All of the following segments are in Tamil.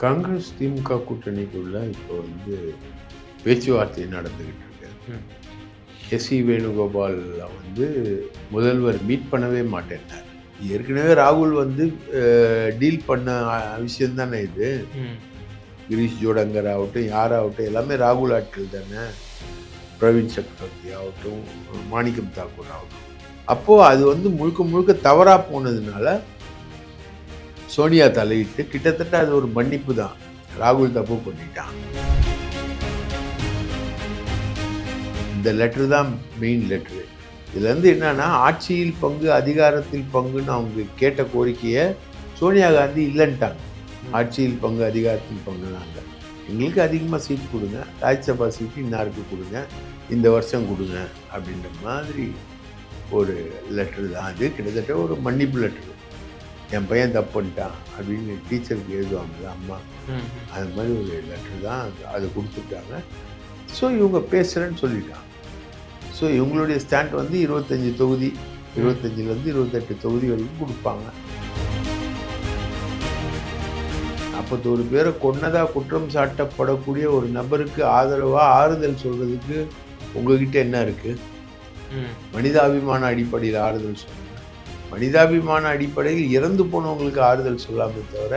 காங்கிரஸ் திமுக கூட்டணிக்குள்ள இப்போ பேச்சுவார்த்தை நடந்துகிட்டு இருக்கு. எஸ்.சி. வேணுகோபால் முதல்வர் மீட் பண்ணவே மாட்டேன்னார். ஏற்கனவே ராகுல் டீல் பண்ண விஷயம் தானே இது. கிரீஷ் ஜோடங்கர் ஆகட்டும், யாராகட்டும், எல்லாமே ராகுல் ஆட்கள் தானே. பிரவீன் சக்கரவர்த்தி ஆகட்டும், மாணிக்கம் தாக்கூர் ஆகட்டும். அப்போது அது முழுக்க முழுக்க தவறாக போனதுனால சோனியா தலையிட்டு கிட்டத்தட்ட அது ஒரு மன்னிப்பு தான். ராகுல் தப்பு பண்ணிட்டான். இந்த லெட்டர் தான் மெயின் லெட்டரு. இதுலேருந்து என்னன்னா, ஆட்சியில் பங்கு அதிகாரத்தில் பங்குன்னு அவங்க கேட்ட கோரிக்கையை சோனியா காந்தி இல்லைன்ட்டாங்க. ஆட்சியில் பங்கு அதிகாரத்தில் பங்குனாங்க. எங்களுக்கு அதிகமாக சீட் கொடுங்க, ராஜ்யசபா சீட்டு இன்னாருக்கு கொடுங்க, இந்த வருஷம் கொடுங்க அப்படின்ற மாதிரி ஒரு லெட்டரு தான் அது. கிட்டத்தட்ட ஒரு மன்னிப்பு லெட்டரு. என் பையன் தப்பு பண்ணிட்டான் அப்படின்னு டீச்சருக்கு எழுதுவாங்கள்ல அம்மா, அது மாதிரி ஒரு லெட்டர் தான் அதை கொடுத்துட்டாங்க. ஸோ இவங்க பேசுகிறேன்னு சொல்லிட்டாங்க. ஸோ இவங்களுடைய ஸ்டாண்ட் 25 தொகுதி, 25லேருந்து 28 தொகுதி வரைக்கும் கொடுப்பாங்க. 41 பேரை கொன்னதாக குற்றம் சாட்டப்படக்கூடிய ஒரு நபருக்கு ஆதரவாக ஆறுதல் சொல்கிறதுக்கு உங்ககிட்ட என்ன இருக்குது? மனிதாபிமான அடிப்படையில் ஆறுதல் சொல்லுங்கள். மனிதாபிமான அடிப்படையில் இறந்து போனவங்களுக்கு ஆறுதல் சொல்லாமே தவிர,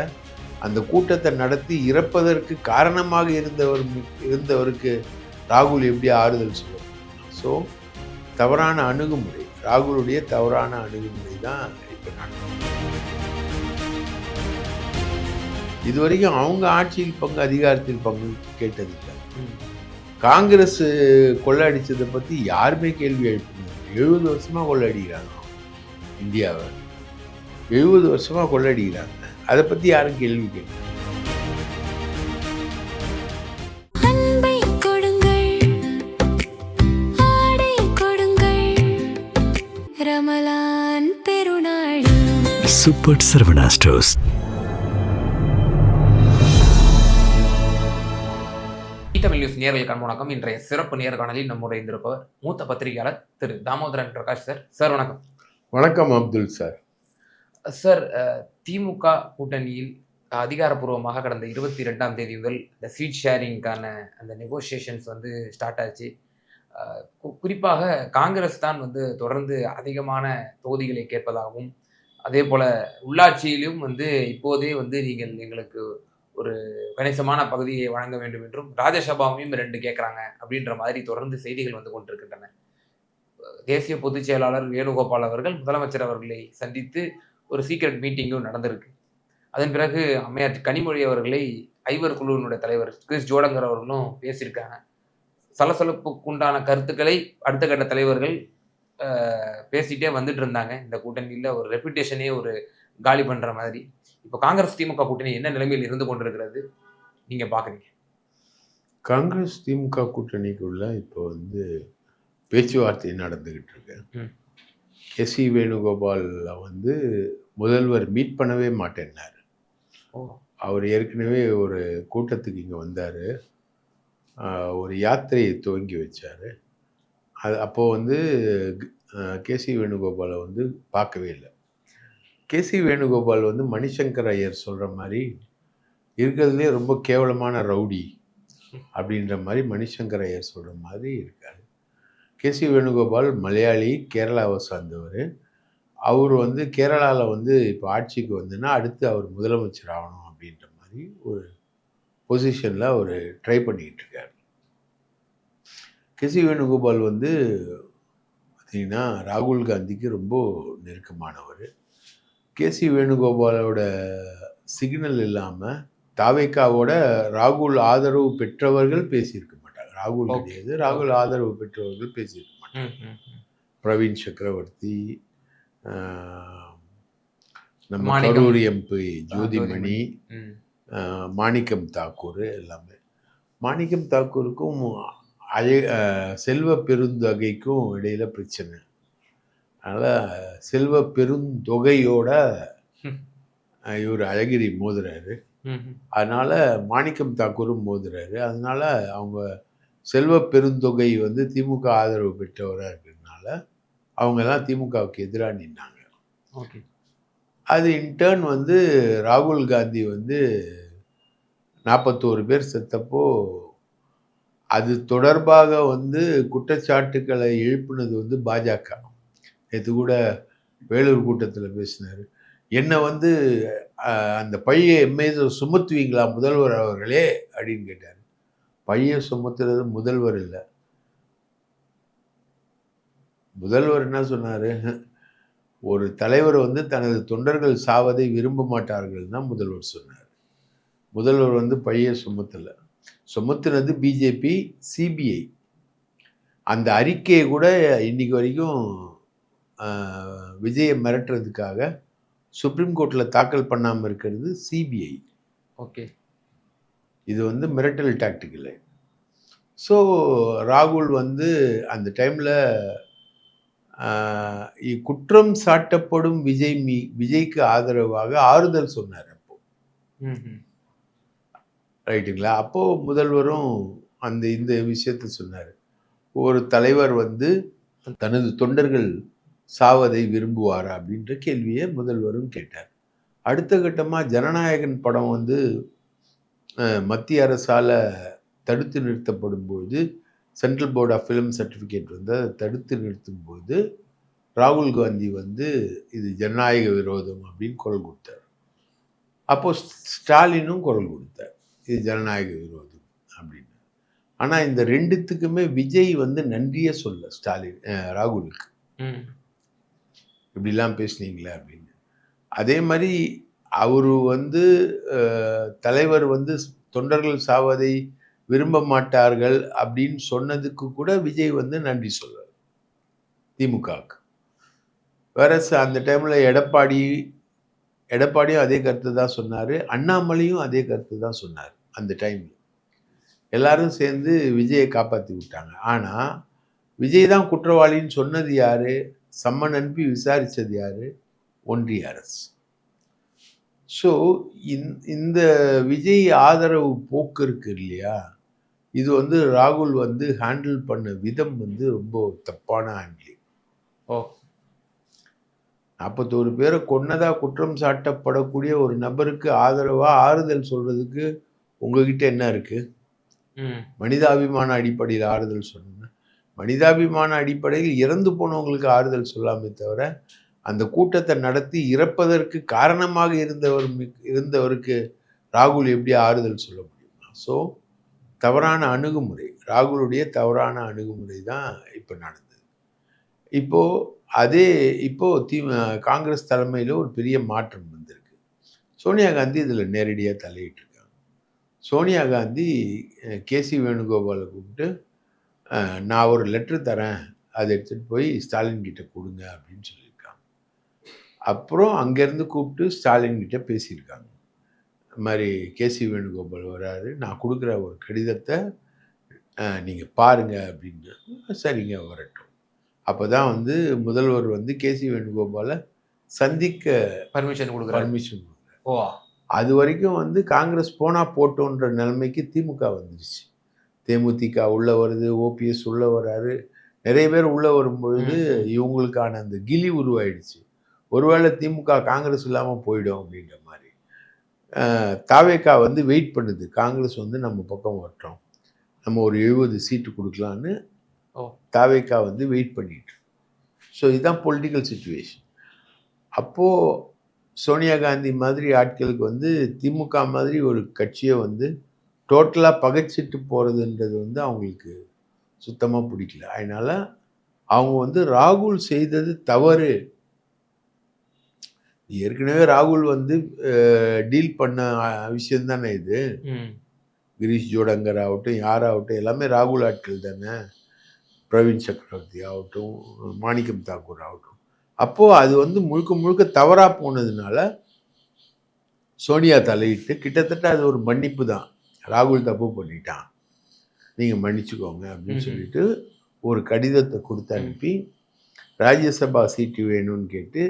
அந்த கூட்டத்தை நடத்தி இறப்பதற்கு காரணமாக இருந்தவருக்கு ராகுல் எப்படி ஆறுதல் சொல்ல? ஸோ தவறான அணுகுமுறை, ராகுலுடைய தவறான அணுகுமுறை தான் இப்போ நடக்கும். இதுவரைக்கும் அவங்க ஆட்சியில் பங்கு அதிகாரத்தில் பங்கு கேட்டதில்லை. காங்கிரஸ் கொள்ளடிச்சதை பற்றி யாருமே கேள்வி எழுப்பினாங்க. 70 வருஷமாக கொள்ளடிக்கிறாங்க இந்தியாவை. 70 வருஷமாக கொள்ளடிக்கிறாங்க. அதை பற்றி யாரும் கேள்வி கேட்கல. Super Saravana stores. Tamil news நேயர்களுக்கு வணக்கம். இன்றைய சிறப்பு நேர்காணலில் நம்முடைய இருந்திருப்பவர் மூத்த பத்திரிகையாளர் திரு தாமோதரன் பிரகாஷ் சார். சார் வணக்கம். வணக்கம் அப்துல் சார். சார், திமுக கூட்டணியில் அதிகாரப்பூர்வமாக கடந்த 22ஆம் தேதி முதல் இந்த சீட் ஷேரிங்கான அந்த நெகோசியேஷன்ஸ் ஸ்டார்ட் ஆச்சு. குறிப்பாக காங்கிரஸ் தான் தொடர்ந்து அதிகமான தொகுதிகளை கேட்பதாகவும், அதே போல உள்ளாட்சியிலும் இப்போதே நீங்கள் எங்களுக்கு ஒரு கணிசமான பகுதியை வழங்க வேண்டும் என்றும், ராஜ்யசபாவையும் 2 கேட்குறாங்க அப்படின்ற மாதிரி தொடர்ந்து செய்திகள் கொண்டிருக்கின்றன. தேசிய பொதுச் செயலாளர் வேணுகோபால் அவர்கள் முதலமைச்சர் அவர்களை சந்தித்து ஒரு சீக்ரெட் மீட்டிங்கும் நடந்திருக்கு. அதன் பிறகு அம்மையார் கனிமொழி அவர்களை ஐவர் குழுவினுடைய தலைவர் கிரீஷ் ஜோடங்கர் அவர்களும் பேசியிருக்காங்க. சலசலப்புக்குண்டான கருத்துக்களை அடுத்த கட்ட தலைவர்கள் பேசிட்டே வந்துட்டு இருந்தாங்க. இந்த கூட்டணியில் ஒரு ரெப்புடேஷனே ஒரு காலி பண்ற மாதிரி. இப்போ காங்கிரஸ் திமுக கூட்டணி என்ன நிலைமையில் இருந்து கொண்டிருக்கிறது நீங்க பாக்குறீங்க? காங்கிரஸ் திமுக கூட்டணிக்குள்ள இப்போ பேச்சுவார்த்தை நடந்துகிட்டு இருக்கு. எஸ்.சி. வேணுகோபால் முதல்வர் மீட் பண்ணவே மாட்டேன்னார். அவர் ஏற்கனவே ஒரு கூட்டத்துக்கு இங்கே வந்தார், ஒரு யாத்திரையை துவங்கி வச்சார். அது அப்போது கே.சி. வேணுகோபாலை பார்க்கவே இல்லை. கே.சி. வேணுகோபால் மணிசங்கர் ஐயர் சொல்கிற மாதிரி இருக்கிறதுலே ரொம்ப கேவலமான ரவுடி அப்படின்ற மாதிரி மணிசங்கர் ஐயர் சொல்கிற மாதிரி இருக்கார். கே.சி. வேணுகோபால் மலையாளி, கேரளாவை சார்ந்தவர். அவர் கேரளாவில் இப்போ ஆட்சிக்கு அடுத்து அவர் முதலமைச்சர் ஆகணும் அப்படின்ற மாதிரி ஒரு பொசிஷனில் அவர் ட்ரை பண்ணிக்கிட்டு இருக்கார். கே.சி. வேணுகோபால் பார்த்திங்கன்னா ராகுல் காந்திக்கு ரொம்ப நெருக்கமானவர். கே.சி. வேணுகோபாலோட சிக்னல் இல்லாமல் தாவேக்காவோட ராகுல் ஆதரவு பெற்றவர்கள் பேசியிருக்க மாட்டாங்க. ராகுல் கிடையாது, ராகுல் ஆதரவு பெற்றவர்கள் பேசியிருக்க மாட்டாங்க. பிரவீன் சக்கரவர்த்தி, நம்ம கரூர் எம்பி ஜோதிமணி, மாணிக்கம் தாக்கூர் எல்லாமே. மாணிக்கம் தாக்கூருக்கும் செல்வ பெருந்தொகைக்கும் இடையில பிரச்சனை. அதனால் செல்வ பெருந்தொகையோட இவர் அழகிரி மோதுறாரு. அதனால் மாணிக்கம் தாக்கூரும் மோதுறாரு. அதனால் அவங்க செல்வ பெருந்தொகை திமுக ஆதரவு பெற்றவராக இருக்கிறதுனால அவங்கெல்லாம் திமுகவுக்கு எதிராக நின்னாங்க. அது இன்டர்ன் ராகுல் காந்தி 41 பேர் செத்தப்போ அது தொடர்பாக வந்து குற்றச்சாட்டுக்களை எழுப்புனது வந்து பாஜக. நேற்று கூட வேலூர் கூட்டத்தில் பேசினார். என்னை வந்து அந்த பழியை என் மீது சுமத்துவீங்களா முதல்வர் அவர்களே அப்படின்னு கேட்டார். பழியை சுமத்துறது முதல்வர் இல்லை. முதல்வர் என்ன சொன்னார், ஒரு தலைவர் வந்து தனது தொண்டர்கள் சாவதை விரும்ப மாட்டார்கள் தான் முதல்வர் சொன்னார். முதல்வர் வந்து பழியை சுமத்தலை. சுமத்துனது பிஜேபி, சிபிஐ. அந்த அறிக்கையை கூட இன்னைக்கு வரைக்கும் விஜயை மிரட்டுறதுக்காக சுப்ரீம் கோர்ட்டில் தாக்கல் பண்ணாமல் இருக்கிறது சிபிஐ. ஓகே, இது வந்து மிரட்டல் டாக்டிக் இல்லை. ஸோ ராகுல் வந்து அந்த டைமில் குற்றம் சாட்டப்படும் விஜய்க்கு ஆதரவாக ஆறுதல் சொன்னார். அப்போ ரைட்டுங்களா? அப்போ முதல்வரும் இந்த விஷயத்த சொன்னார். ஒரு தலைவர் வந்து தனது தொண்டர்கள் சாவதை விரும்புவாரா அப்படின்ற கேள்வியை முதல்வரும் கேட்டார். அடுத்த கட்டமாக ஜனநாயகன் படம் வந்து மத்திய அரசால் தடுத்து நிறுத்தப்படும் போது, central board of film certificate வந்து அதை தடுத்து நிறுத்தும் போது ராகுல் காந்தி வந்து இது ஜனநாயக விரோதம் அப்படின்னு குரல் கொடுத்தார். அப்போ ஸ்டாலினும் குரல் கொடுத்தார், இது ஜனநாயக விரோதம் அப்படின்னு. ஆனால் இந்த ரெண்டுத்துக்குமே விஜய் வந்து நன்றியே சொல்ல ராகுலுக்கு, இப்படிலாம் பேசுனீங்களே அப்படின்னு. அதே மாதிரி அவரு வந்து தலைவர் வந்து தொண்டர்கள் சாவதை விரும்ப மாட்டார்கள் அப்படின்னு சொன்னதுக்கு கூட விஜய் வந்து நன்றி சொல்றார் திமுகவுக்கு. வேற அந்த டைம்ல எடப்பாடியும் அதே கருத்து தான் சொன்னாரு, அண்ணாமலையும் அதே கருத்து தான் சொன்னார். அந்த டைம்ல எல்லாரும் சேர்ந்து விஜயை காப்பாற்றி விட்டாங்க. ஆனா விஜய் தான் குற்றவாளின்னு சொன்னது யாரு? சம்மன் அனுப்பி விசாரிச்சது யாரு? ஒன்றிய அரசு. ஸோ இந்த விஜய் ஆதரவு போக்கு இருக்கு இல்லையா, இது வந்து ராகுல் வந்து ஹேண்டில் பண்ண விதம் வந்து ரொம்ப தப்பான ஹேண்ட்லிங். 41 பேரை கொன்னதா குற்றம் சாட்டப்படக்கூடிய ஒரு நபருக்கு ஆதரவா ஆறுதல் சொல்றதுக்கு உங்ககிட்ட என்ன இருக்கு? மனிதாபிமான அடிப்படையில் ஆறுதல் சொன்ன, மனிதாபிமான அடிப்படையில் இறந்து போனவங்களுக்கு ஆறுதல் சொல்லாமே தவிர அந்த கூட்டத்தை நடத்தி இறப்பதற்கு காரணமாக இருந்தவருக்கு ராகுல் எப்படி ஆறுதல் சொல்ல முடியுமா? ஸோ தவறான அணுகுமுறை, ராகுலுடைய தவறான அணுகுமுறை தான் இப்போ நடந்தது. இப்போ காங்கிரஸ் தலைமையில் ஒரு பெரிய மாற்றம் வந்திருக்கு. சோனியா காந்தி இதில் நேரடியாக தலையிட்டிருக்காங்க. சோனியா காந்தி கேசி வேணுகோபாலை கூப்பிட்டு, நான் ஒரு லெட்ரு தரேன், அதை எடுத்துகிட்டு போய் ஸ்டாலின் கிட்ட கொடுங்க அப்படின்னு சொல்லியிருக்காங்க. அப்புறம் அங்கேருந்து கூப்பிட்டு ஸ்டாலின் கிட்ட பேசியிருக்காங்க. இந்த மாதிரி கேசி வேணுகோபால் வராரு, நான் கொடுக்குற ஒரு கடிதத்தை நீங்கள் பாருங்க அப்படின்னு. சரிங்க, வரட்டும். அப்போ தான் வந்து முதல்வர் வந்து கேசி வேணுகோபாலை சந்திக்க பர்மிஷன் கொடுக்குறாரு. அது வரைக்கும் வந்து காங்கிரஸ் போனால் போட்டோன்ற நிலைமைக்கு திமுக வந்துருச்சு. தேமுதிக உள்ளே வருது, ஓபிஎஸ் உள்ளே வராரு, நிறைய பேர் உள்ளே வரும்பொழுது இவங்களுக்கான அந்த கிலி உருவாயிடுச்சு. ஒருவேளை திமுக காங்கிரஸ் இல்லாமல் போயிடும் அப்படின்ற மாதிரி. தாவேகா வந்து வெயிட் பண்ணுது, காங்கிரஸ் வந்து நம்ம பக்கம் வரட்டும், நம்ம ஒரு 70 சீட்டு கொடுக்கலான்னு தாவேகா வந்து வெயிட் பண்ணிட்டு. ஸோ இதுதான் பொலிட்டிக்கல் சிச்சுவேஷன். அப்போது சோனியா காந்தி மாதிரி ஆட்களுக்கு வந்து திமுக மாதிரி ஒரு கட்சியை வந்து டோட்டலாக பகைச்சிட்டு போகிறதுன்றது வந்து அவங்களுக்கு சுத்தமாக பிடிக்கல. அதனால் அவங்க வந்து ராகுல் செய்தது தவறு. ஏற்கனவே ராகுல் வந்து டீல் பண்ண விஷயம் தானே இது. கிரீஷ் ஜோடங்கர் ஆகட்டும், யாராகட்டும், எல்லாமே ராகுல் ஆட்கள் தானே. பிரவீன் சக்கரவர்த்தி ஆகட்டும், மாணிக்கம் தாக்கூர் ஆகட்டும். அப்போது அது வந்து முழுக்க முழுக்க தவறாக போனதுனால சோனியா தலையிட்டு, கிட்டத்தட்ட அது ஒரு மன்னிப்பு தான், ராகுல் தப்பு பண்ணிட்டான், நீங்கள் மன்னிச்சுக்கோங்க அப்படின்னு சொல்லிட்டு ஒரு கடிதத்தை கொடுத்து அனுப்பி ராஜ்யசபா சீட்டு வேணும்னு கேட்டு,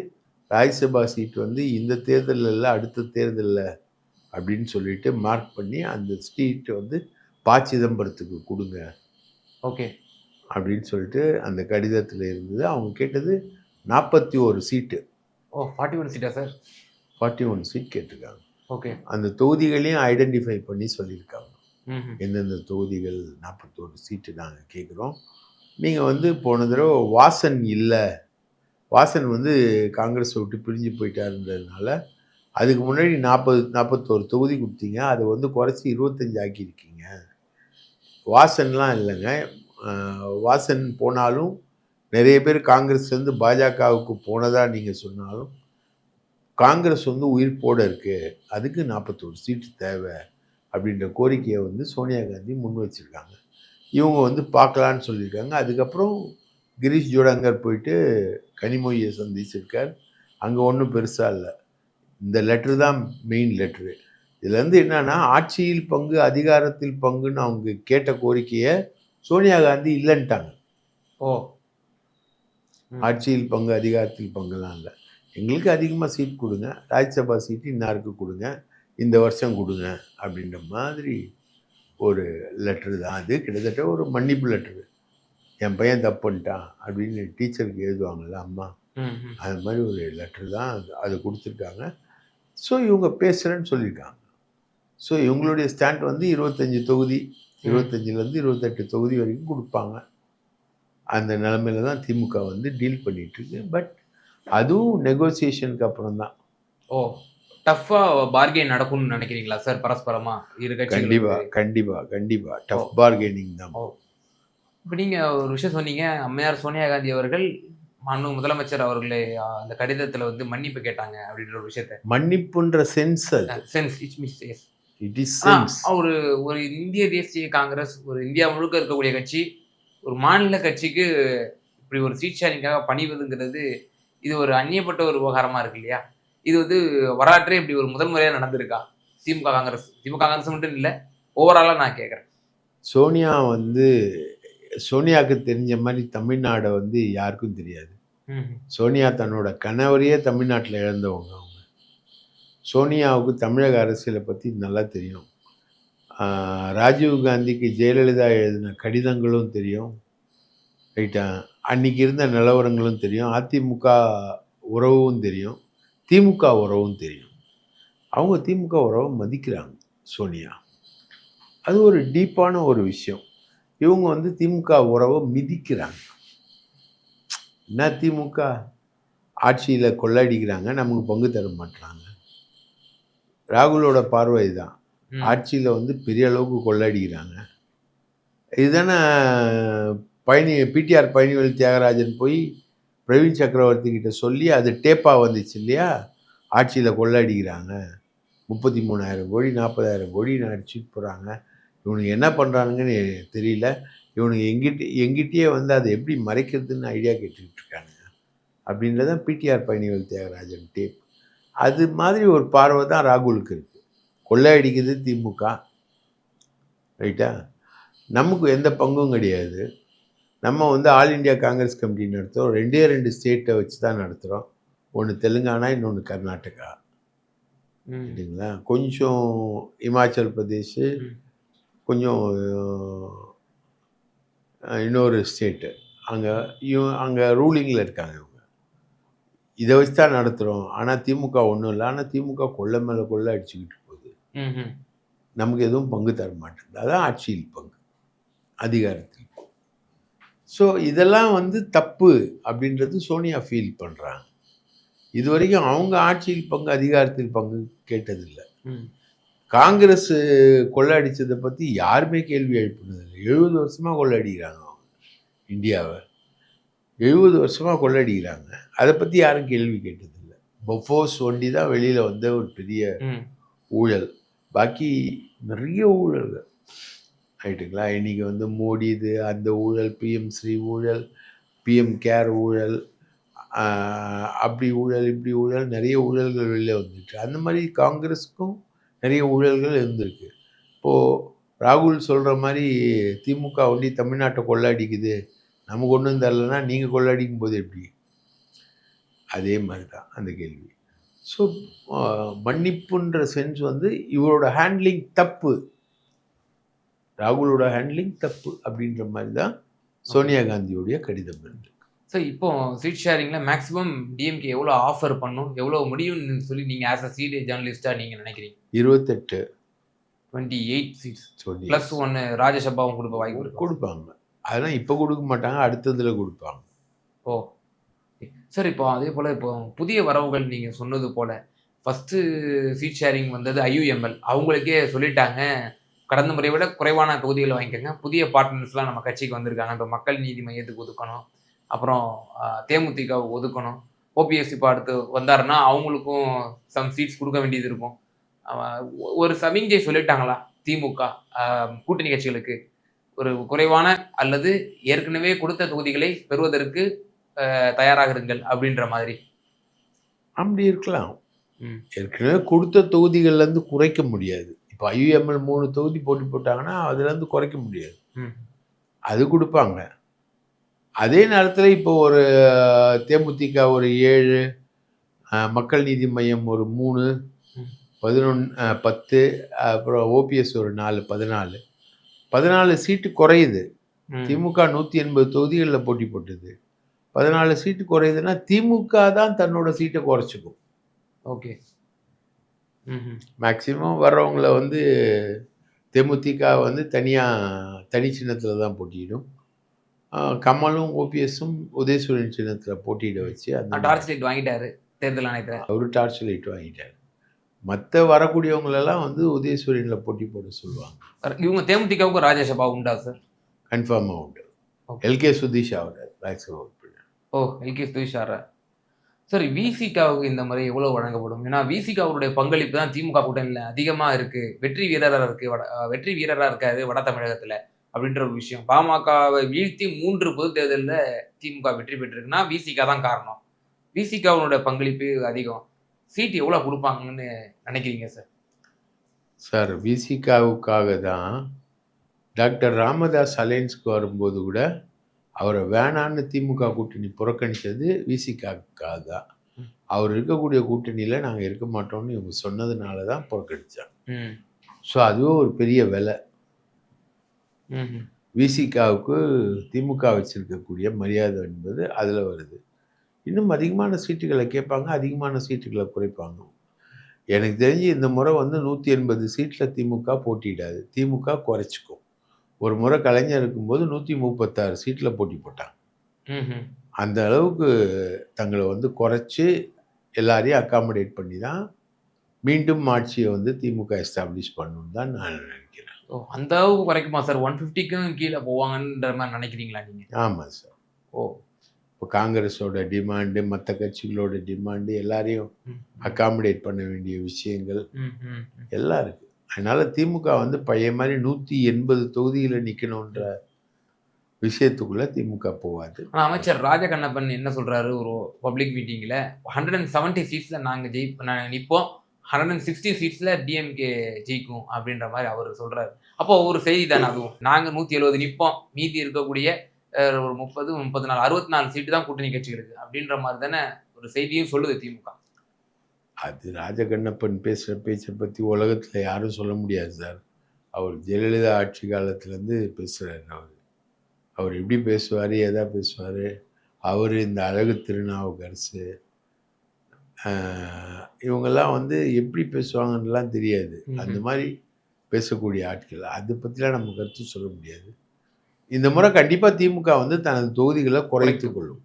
ராஜ்யசபா சீட்டு வந்து இந்த தேர்தலில் இல்லை, அடுத்த தேர்தலில் அப்படின்னு சொல்லிட்டு மார்க் பண்ணி அந்த சீட்டு வந்து ப. சிதம்பரத்துக்கு கொடுங்க அப்படின்னு சொல்லிட்டு அந்த கடிதத்தில் இருந்தது. அவங்க கேட்டது 41 சீட்டு. 41 சீட்டா சார்? 41 சீட் கேட்டிருக்காங்க. ஓகே. அந்த தொகுதிகளையும் ஐடென்டிஃபை பண்ணி சொல்லியிருக்காங்க. ம்ஹ்ம். எந்தெந்த தொகுதிகள் 41 சீட்டு நாங்கள் கேட்குறோம். நீங்கள் வந்து போன தடவை வாசன் இல்லை, வாசன் வந்து காங்கிரஸை விட்டு பிரிஞ்சு போயிட்டாருன்றதுனால அதுக்கு முன்னாடி 41 தொகுதி கொடுத்தீங்க, அதை வந்து குறைச்சி 25 ஆக்கியிருக்கீங்க. வாசன்லாம் இல்லைங்க. வாசன் போனாலும் நிறைய பேர் காங்கிரஸ்லேருந்து பாஜகவுக்கு போனதா நீங்கள் சொன்னாலும் காங்கிரஸ் வந்து உயிர்ப்போடு இருக்குது, அதுக்கு 41 சீட்டு தேவை அப்படின்ற கோரிக்கையை வந்து சோனியா காந்தி முன் வச்சுருக்காங்க. இவங்க வந்து பார்க்கலான்னு சொல்லியிருக்காங்க. அதுக்கப்புறம் கிரீஷ் ஜோடங்கர் போயிட்டு கனிமொழியை சந்திச்சிருக்கார். அங்கே ஒன்றும் பெருசாக இல்லை. இந்த லெட்ரு தான் மெயின் லெட்ரு. இதுலேருந்து என்னன்னா ஆட்சியில் பங்கு அதிகாரத்தில் பங்குன்னு அவங்க கேட்ட கோரிக்கையை சோனியா காந்தி இல்லைன்ட்டாங்க. ஓ. ஆட்சியில் பங்கு அதிகாரத்தில் பங்குலாம் இல்லை, எங்களுக்கு அதிகமாக சீட் கொடுங்க, ராஜ்யசபா சீட்டு இன்னாருக்கு கொடுங்க, இந்த வருஷம் கொடுங்க அப்படின்ற மாதிரி ஒரு லெட்ரு தான் அது. கிட்டத்தட்ட ஒரு மன்னிப்பு லெட்ரு. என் பையன் தப்பு பண்ணிட்டான் அப்படின்னு டீச்சருக்கு எழுதுவாங்கள்ல அம்மா, அது மாதிரி ஒரு லெட்ரு தான் அது கொடுத்துருக்காங்க. ஸோ இவங்க பேசுகிறேன்னு சொல்லியிருக்காங்க. ஸோ இவங்களுடைய ஸ்டாண்ட் வந்து 25 தொகுதி, 25லேருந்து 28 தொகுதி வரைக்கும் கொடுப்பாங்க. அந்த நிலமையில தான் திமுக வந்து டீல் பண்ணிகிட்ருக்கு. பட் அதுவும் நெகோசியேஷனுக்கு அப்புறம் தான். ஓ, டஃப்பாக பார்கெயின் நடக்கும்னு நினைக்கிறீங்களா சார் பரஸ்பரமா இரு கட்சிகளுக்கு? கண்டிப்பாக டஃப் பார்கெனிங் தான். ஓ, இப்போ நீங்கள் ஒரு விஷயம் சொன்னீங்க, அம்மையார் சோனியா காந்தி அவர்கள் முதலமைச்சர் அவர்களை அந்த கடிதத்தில் வந்து மன்னிப்பு கேட்டாங்க அப்படின்ற ஒரு விஷயத்தை. மன்னிப்புன்ற sense sense it means yes, it is sense. ஒரு இந்திய தேசிய காங்கிரஸ், ஒரு இந்தியா முழுக்க இருக்கக்கூடிய கட்சி, ஒரு மாநில கட்சிக்கு இப்படி ஒரு சீட் ஷேரிங்காக பணிவதுங்கிறது இது ஒரு அந்நியப்பட்ட ஒரு விவகாரமா இருக்கு இல்லையா? இது வந்து வரலாற்றே இப்படி ஒரு முதல் முறையாக நடந்திருக்கா திமுக காங்கிரஸ் மட்டும் இல்லை, ஓவராலாக நான் கேட்குறேன். சோனியாவுக்கு தெரிஞ்ச மாதிரி தமிழ்நாடை வந்து யாருக்கும் தெரியாது. சோனியா தன்னோட கணவரையே தமிழ்நாட்டில் இழந்தவங்க அவங்க. சோனியாவுக்கு தமிழக அரசியலை பற்றி நல்லா தெரியும். ராஜீவ் காந்திக்கு ஜெயலலிதா எழுதின கடிதங்களும் தெரியும், ரைட்டா? அன்னைக்கு இருந்த நிலவரங்களும் தெரியும், அதிமுக உறவும் தெரியும், திமுக உறவும் தெரியும். அவங்க திமுக உறவை மதிக்கிறாங்க சோனியா. அது ஒரு டீப்பான ஒரு விஷயம். இவங்க வந்து திமுக உறவை மிதிக்கிறாங்க. என்ன திமுக ஆட்சியில் கொள்ளடிக்கிறாங்க, நமக்கு பங்கு தர மாட்டாங்க. ராகுலோட பார்வை தான், ஆட்சியில் வந்து பெரிய அளவுக்கு கொள்ளடிக்கிறாங்க. இதுதானே பிடிஆர் பழனிவேல் தியாகராஜன் போய் பிரவீன் சக்கரவர்த்தி கிட்ட சொல்லி அது டேப்பாக வந்துச்சு இல்லையா? ஆட்சியில் கொள்ளடிக்கிறாங்க, 33,000 கோடி 40,000 கோடி அடிச்சுட்டு போகிறாங்க, இவனுக்கு என்ன பண்ணுறானுங்கன்னு தெரியல, இவனுக்கு எங்கிட்டயே வந்து அதை எப்படி மறைக்கிறதுன்னு ஐடியா கேட்டுக்கிட்டு இருக்கானுங்க அப்படின்றதான் பிடிஆர் பழனிவேல் தியாகராஜன் டேப். அது மாதிரி ஒரு பார்வை தான் ராகுலுக்கு இருக்குது. கொள்ளையடிக்குது திமுக, ரைட்டா? நமக்கு எந்த பங்கும் கிடையாது. நம்ம வந்து ஆல் இண்டியா காங்கிரஸ் கமிட்டி நடத்துகிறோம், 2 ஸ்டேட்டை வச்சு தான் நடத்துகிறோம். ஒன்று தெலுங்கானா, இன்னொன்று கர்நாடகா, சரிங்களா? கொஞ்சம் இமாச்சல் பிரதேஷ், கொஞ்சம் இன்னொரு ஸ்டேட்டு, அங்கே ரூலிங்கில் இருக்காங்க இவங்க. இதை வச்சு தான் நடத்துகிறோம். ஆனால் திமுக ஒன்றும் இல்லை. ஆனால் திமுக கொள்ளை மேலே கொள்ளை அடிச்சுக்கிட்டு போகுது, நமக்கு எதுவும் பங்கு தர மாட்டேங்குது. அதான் ஆட்சியில் பங்கு அதிகாரத்தில். ஸோ இதெல்லாம் வந்து தப்பு அப்படின்றது சோனியா ஃபீல் பண்ணுறாங்க. இது வரைக்கும் அவங்க ஆட்சியில் பங்கு அதிகாரத்தில் பங்கு கேட்டதில்லை. காங்கிரஸ் கொள்ளடிச்சதை பற்றி யாருமே கேள்வி எழுப்பினதில்லை. 70 வருஷமாக கொள்ளடிக்கிறாங்க அவங்க இந்தியாவை, 70 வருஷமாக கொள்ளடிக்கிறாங்க. அதை பற்றி யாரும் கேள்வி கேட்டதில்லை. பஃபோஸ் ஒண்டி தான் வெளியில் வந்த ஒரு பெரிய ஊழல், பாக்கி நிறைய ஊழல்கள், ரைட்டுங்களா? இன்றைக்கி வந்து மோடி இது அந்த ஊழல், பிஎம் ஸ்ரீ ஊழல், பிஎம் கேர் ஊழல், அப்படி ஊழல் இப்படி ஊழல், நிறைய ஊழல்கள் வெளியில் வந்துட்டு. அந்த மாதிரி காங்கிரஸுக்கும் நிறைய ஊழல்கள் இருந்திருக்கு. இப்போது ராகுல் சொல்கிற மாதிரி திமுக ஒண்டி தமிழ்நாட்டை கொள்ளாடிக்குது, நமக்கு ஒன்றும் தரலைன்னா நீங்கள் கொள்ளாடிக்கும் போது எப்படி? அதே மாதிரி தான் அந்த கேள்வி. ஸோ மன்னிப்புன்ற சென்ஸ் வந்து இவரோட ஹேண்ட்லிங் தப்பு, ராகுலோட ஹேண்ட்லிங் தப்பு அப்படின்ற மாதிரி தான் சோனியா காந்தியோடைய கடிதம் இருக்கு. சார் இப்போ சீட் ஷேரிங்ல மேக்ஸிமம் டிஎம்கே எவ்வளோ ஆஃபர் பண்ணும், எவ்வளோ முடியும்னு சொல்லி நீங்க ஆஸ் அ சீட் ஜேர்னலிஸ்ட்டா நீங்க நினைக்கிறீங்க? 28 28 சீட்ஸ் சொல்லி பிளஸ் 1 ராஜ்யசபாவும் கொடுக்க வாய்ப்பு இருக்கு. கொடுப்பாங்க. அதெல்லாம் இப்போ கொடுக்க மாட்டாங்க, அடுத்ததுல கொடுப்பாங்க. ஓ! சார் இப்போ அதே போல இப்போ புதிய வரவுகள் நீங்க சொன்னது போல, ஃபர்ஸ்ட்டு சீட் ஷேரிங் வந்தது ஐயுஎம்எல். அவங்களுக்கே சொல்லிட்டாங்க, கடந்த முறைய விட குறைவான தொகுதிகள வாங்கிக்கங்க. புதிய பார்ட்னர்ஸ்லாம் நம்ம கட்சிக்கு வந்திருக்காங்க. இப்போ மக்கள் நீதி மையத்துக்கு ஒதுக்கணும். அப்புறம் தேமுதிகவுக்கு ஒதுக்கணும். ஓபிஎஸ் இப்போ அடுத்து வந்தாருன்னா, அவங்களுக்கும் சம் சீட்ஸ் குடுக்க வேண்டியது இருக்கும். அ ஒரு சமிஞ்சை சொல்லிட்டாங்களா? திமுக அ கூட்டணி கட்சிகளுக்கு. ஒரு குறைவான அல்லது ஏற்கனவே கொடுத்த தொகுதிகளை பெறுவதற்கு தயாராக இருங்கள் அப்படின்ற மாதிரி. அப்படி இருக்கலாம். ம். ஏற்கனவே கொடுத்த தொகுதிகள்லேருந்து குறைக்க முடியாது. இப்போ ஐயுஎம்எல் 3 தொகுதி போட்டி போட்டாங்கன்னா, அதுலேருந்து குறைக்க முடியாது. ம். அது கொடுப்பாங்க. அதே நேரத்தில் இப்போ ஒரு தேமுதிக ஒரு 7, மக்கள் நீதி மையம் ஒரு 3, 11, 10, அப்புறம் ஓபிஎஸ் ஒரு 4, 14. 14 சீட்டு குறையுது. திமுக 180 தொகுதிகளில் போட்டி போட்டது. 14 சீட்டு குறையுதுன்னா திமுக தான் தன்னோட சீட்டை குறைச்சிக்கும். ஓகே. மேக்சிமம் வர்றவங்கள வந்து தேமுதிக வந்து தனி சின்னத்தில் தான் போட்டியிடும். கமலும் ஓபிஎஸும் உதயசூரியன் சின்னத்தில் போட்டியிட வச்சு டார்ச் லைட் வாங்கிட்டாரு தேர்தல் ஆணையத்தில். அவரு டார்ச் லைட் வாங்கிட்டாரு. மற்ற வரக்கூடியவங்களெல்லாம் வந்து உதயசூரியனில் போட்டி போட சொல்லுவாங்க. இவங்க தேமுதிகவுக்கு ராஜ்யசபா உண்டா சார்? கன்ஃபார்மாக உண்டு. எல்கே சுதீஷ் ஆகிறார் ராஜ்யசபா உறுப்பினர். ஓ, எல்கே சுதீஷ் ஆகிறார். சரி, விசிகாவுக்கு இந்த முறை எவ்வளவு வழங்கப்படும்? ஏன்னா விசிகாவுடைய பங்களிப்பு தான் திமுக கூட்டணியில் அதிகமாக இருக்கு. வெற்றி வீரராக இருக்காரு வட தமிழகத்தில் அப்படின்ற ஒரு விஷயம். பாமகவை வீழ்த்தி 3 பொது தேர்தலில் திமுக வெற்றி பெற்றிருக்குன்னா விசிகா தான் காரணம். விசிகாவுடைய பங்களிப்பு அதிகம். சீட் எவ்வளோ கொடுப்பாங்கன்னு நினைக்கிறீங்க சார்? சார், விசிகாவுக்காக தான் டாக்டர் ராமதாஸ் அலையன்ஸ்க்கு வரும்போது கூட அவரை வேணான்னு திமுக கூட்டணி புறக்கணித்தது விசிகாவுக்காக தான். அவர் இருக்கக்கூடிய கூட்டணியில் நாங்கள் இருக்க மாட்டோம்னு இவங்க சொன்னதுனால தான் புறக்கணித்தாங்க. ஸோ அதுவும் ஒரு பெரிய விலை. விசிகாவுக்கு திமுக வச்சிருக்கக்கூடிய மரியாதை என்பது அதில் வருது. இன்னும் அதிகமான சீட்டுகளை கேட்பாங்க, அதிகமான சீட்டுகளை குறைப்பாங்க. எனக்கு தெரிஞ்சு இந்த முறை வந்து 180 சீட்டில் திமுக போட்டியிடாது. திமுக குறைச்சிக்கும். ஒரு முறை கலைஞர் இருக்கும்போது 136 சீட்டில் போட்டி போட்டாங்க. அந்த அளவுக்கு தங்களை வந்து குறைச்சி எல்லாரையும் அக்காமடேட் பண்ணி தான் மீண்டும் ஆட்சியை வந்து திமுக எஸ்டாப்ளிஷ் பண்ணணும்னு தான் நான் நினைக்கிறேன். ஓ, அந்த அளவுக்கு குறைக்குமா சார்? 150க்கும் கீழே போவாங்கன்ற மாதிரி நினைக்கிறீங்களா நீங்கள்? ஆமாம் சார். ஓ, இப்போ காங்கிரஸோட டிமாண்டு, மற்ற கட்சிகளோட டிமாண்டு, எல்லாரையும் அக்காமடேட் பண்ண வேண்டிய விஷயங்கள் எல்லாம் இருக்குது. அதனால் திமுக வந்து பழைய மாதிரி 180 தொகுதியில் நிற்கணுன்ற விஷயத்துக்குள்ளே திமுக போகாது. ஆனால் அமைச்சர் ராஜகண்ணப்பன் என்ன சொல்கிறாரு ஒரு பப்ளிக் மீட்டிங்கில், 170 சீட்ஸில் நாங்கள் நிற்போம், 160 சீட்ஸில் டிஎம்கே ஜெயிக்கும் அப்படின்ற மாதிரி அவர் சொல்கிறாரு. அப்போ ஒரு செய்தி தானே அதுவும். நாங்கள் 170 நிற்போம், மீதி இருக்கக்கூடிய ஒரு 30, 34, 64 சீட்டு தான் கூட்டணி கட்சிகளுக்கு அப்படின்ற மாதிரி தானே ஒரு செய்தியும் சொல்லுது திமுக. அது ராஜகண்ணப்பன் பேசுகிற பேச்சை பற்றி உலகத்தில் யாரும் சொல்ல முடியாது சார். அவர் ஜெயலலிதா ஆட்சி காலத்துலேருந்து பேசுகிறார். அவர் எப்படி பேசுவார், எதா பேசுவார், அவர் இந்த அழகு திருநாவுக்கரசு இவங்கெல்லாம் வந்து எப்படி பேசுவாங்கன்னெலாம் தெரியாது. அந்த மாதிரி பேசக்கூடிய ஆட்கள். அதை பற்றிலாம் நம்ம கருத்து சொல்ல முடியாது. இந்த முறை கண்டிப்பாக திமுக வந்து தனது தொகுதிகளை குறைத்து கொள்ளும்.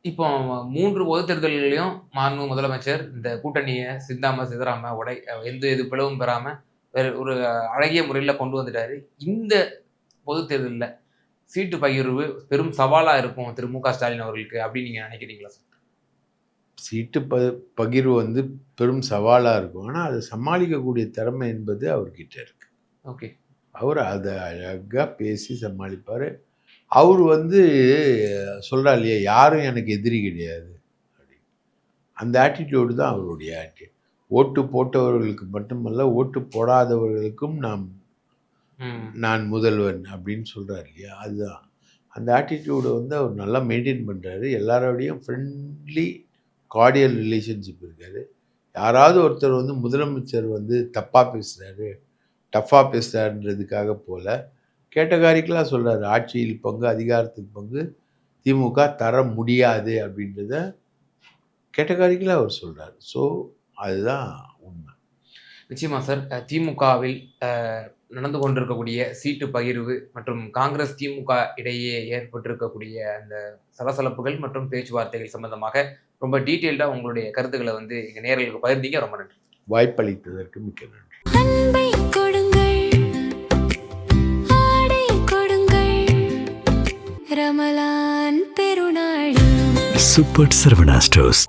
இப்போ 3 பொது தேர்தல்களையும் மாண்பு முதலமைச்சர் இந்த கூட்டணியை சிதாராம எந்த பிளவும் பெறாம வேற ஒரு அழகிய முறையில் கொண்டு வந்துட்டாரு. இந்த பொது தேர்தலில் சீட்டு பகிர்வு பெரும் சவாலாக இருக்கும் திரு மு க ஸ்டாலின் அவர்களுக்கு அப்படின்னு நீங்கள் நினைக்கிறீங்களா சார்? சீட்டு பகிர்வு வந்து பெரும் சவாலாக இருக்கும். ஆனால் அதை சமாளிக்கக்கூடிய திறமை என்பது அவர்கிட்ட இருக்கு. ஓகே, அவர் அதை அழகாக பேசி சமாளிப்பார். அவர் வந்து சொல்கிறார் இல்லையா, யாரும் எனக்கு எதிரி கிடையாது அப்படின்னு. அந்த ஆட்டிடியூடு தான் அவருடைய ஆட்டிடியூட். ஓட்டு போட்டவர்களுக்கு மட்டுமல்ல, ஓட்டு போடாதவர்களுக்கும் நான் முதல்வன் அப்படின்னு சொல்கிறார் இல்லையா, அதுதான் அந்த ஆட்டிடியூடை வந்து அவர் நல்லா மெயின்டைன் பண்ணுறாரு. எல்லாரோடையும் ஃப்ரெண்ட்லி கார்டியல் ரிலேஷன்ஷிப் இருக்கார். யாராவது ஒருத்தர் வந்து முதலமைச்சர் வந்து தப்பாக பேசுகிறாரு, டஃப்பாக பேசுகிறாருன்றதுக்காக போல கேட்டகாரிக்கெலாம் சொல்கிறாரு. ஆட்சியில் பங்கு, அதிகாரத்தில் பங்கு, திமுக தர முடியாது அப்படின்றத கேட்டகாரிக்கலாக அவர் சொல்றாரு. ஸோ அதுதான் உண்மை. நிச்சயமா சார். திமுகவில் நடந்து கொண்டிருக்கக்கூடிய சீட்டு பகிர்வு மற்றும் காங்கிரஸ் திமுக இடையே ஏற்பட்டிருக்கக்கூடிய அந்த சலசலப்புகள் மற்றும் பேச்சுவார்த்தைகள் சம்பந்தமாக ரொம்ப டீட்டெயில்டா உங்களுடைய கருத்துக்களை வந்து எங்க நேயர்களுக்கு பகிர்ந்தீங்க. ரொம்ப நன்றி. வாய்ப்பளித்ததற்கு மிக்க நன்றி. அன்பை கொடுங்கள், ஆடை கொடுங்கள், ரமலான் பெருநாள். Super Saravana stores.